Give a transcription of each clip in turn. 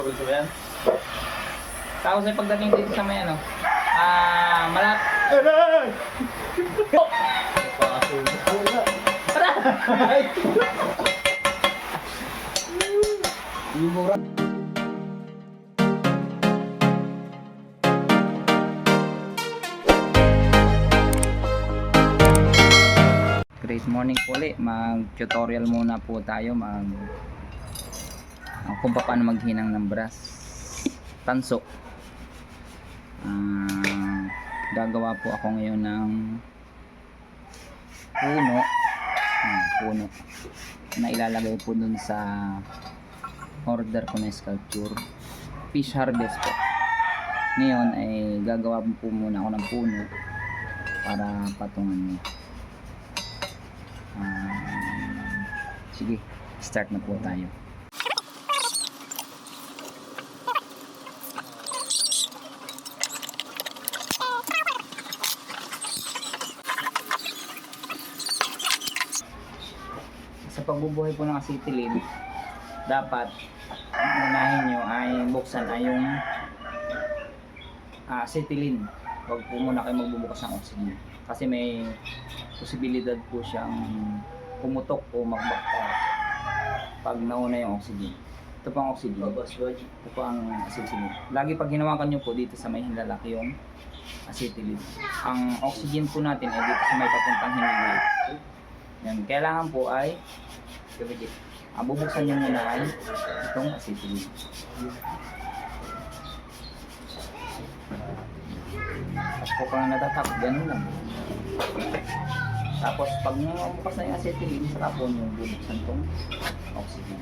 Gusto mo yan? Tapos ay pagdating dito sa may ano, malap. Aray! Yung mura. Great morning po ulit. Mag-tutorial muna po tayo kung paano maghinang ng brass tanso. Gagawa po ako ngayon ng puno na ilalagay po dun sa order ko na sculpture fish harvest po. Ngayon ay gagawa po muna ako ng puno para patungan niya. Sige, start na po tayo. Sa pagbubuhay po ng acetylene, dapat ang unahin nyo ay buksan ay yung acetylene. Huwag po muna kayo magbubukas ng oxygen kasi may posibilidad po siyang pumutok o magbakta pag nauna yung oxygen. Ito po ang oxygen. Ito po ang acetylene. Lagi pag hinawakan nyo po dito sa may hinlalaki yung acetylene. Ang oxygen po natin ay dito sa may papuntang hinlalaki. Yan. Kailangan po ay bubuksan nyo muna ay itong acetylene. Tapos po kung natatak, ganun lang. Tapos pag bukas na yung acetylene, saka po nyo bubuksan itong oxygen.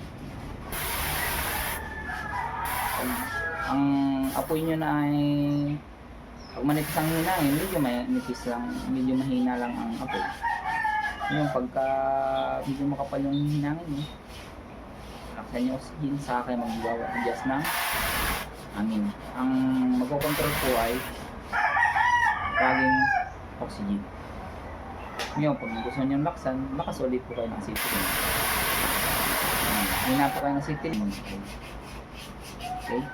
Ang apoy nyo na ay pag manipis ang hinahin, medyo mahina lang ang apoy. Yung pagka medyo makapal yung hinangin nyo, laksan nyo oxygen, saka kayo mag-adjust ng hangin. Ang magkocontrol po ay laging oxygen. Ngayon, pag gusto nyo laksan, lakas ulit po kayo ng acetylene. Hina po kayo ng acetylene. Okay?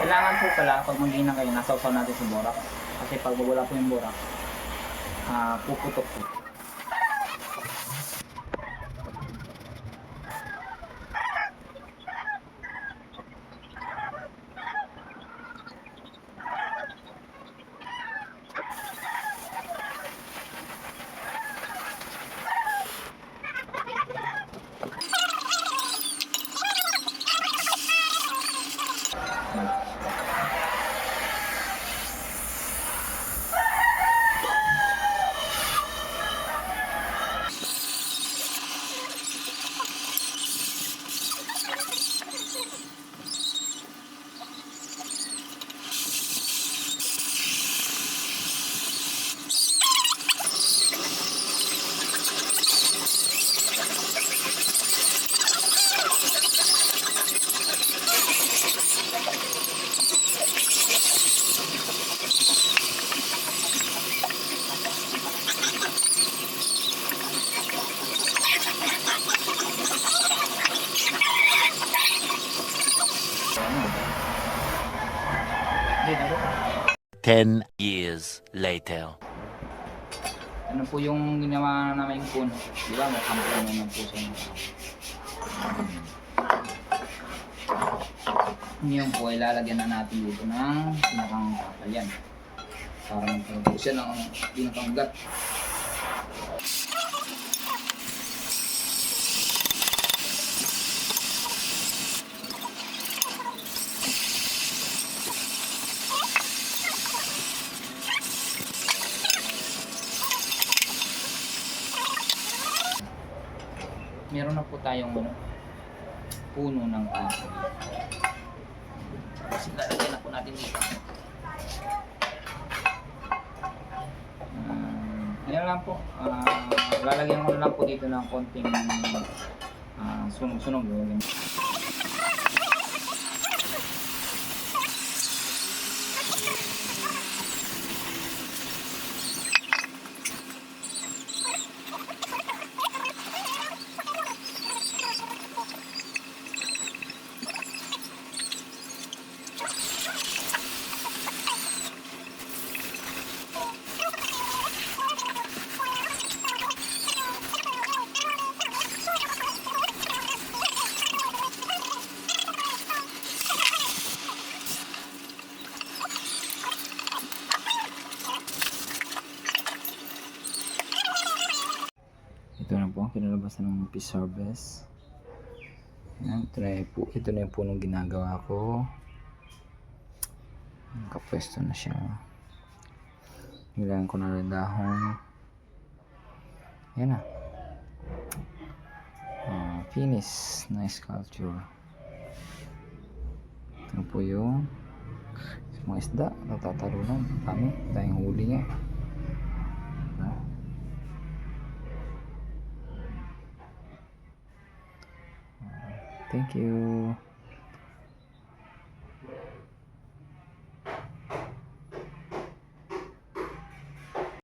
Kailangan po pala pag maghinang kayo, nasawsaw natin sa borak. Kasi pag wala po yung borak, puputok po. Ten years later. Ano po yung ginawa namin puno? Di ba? May kampo naman po sa inyo. Ngayon po ay lalagyan na natin dito ng pinakang kapal yan. Para magkaroon siya ng pinakang gat. meron na po tayong ano, puno ng kahoy. Tapos ilalagay na po natin dito. Ayan lang po. Lalagyan ko na lang po dito ng konting sunog-sunog. Ito na po ang kinalabasan ng fish harvest. Yan, ito na yung punong ginagawa ko. Nakapwesto na siya. Nilagyan ko na rin dahon. Yan na. Finish. Nice sculpture. Ito po yung mga isda. Natatalunan. Kami. Tayong huli niya. Thank you.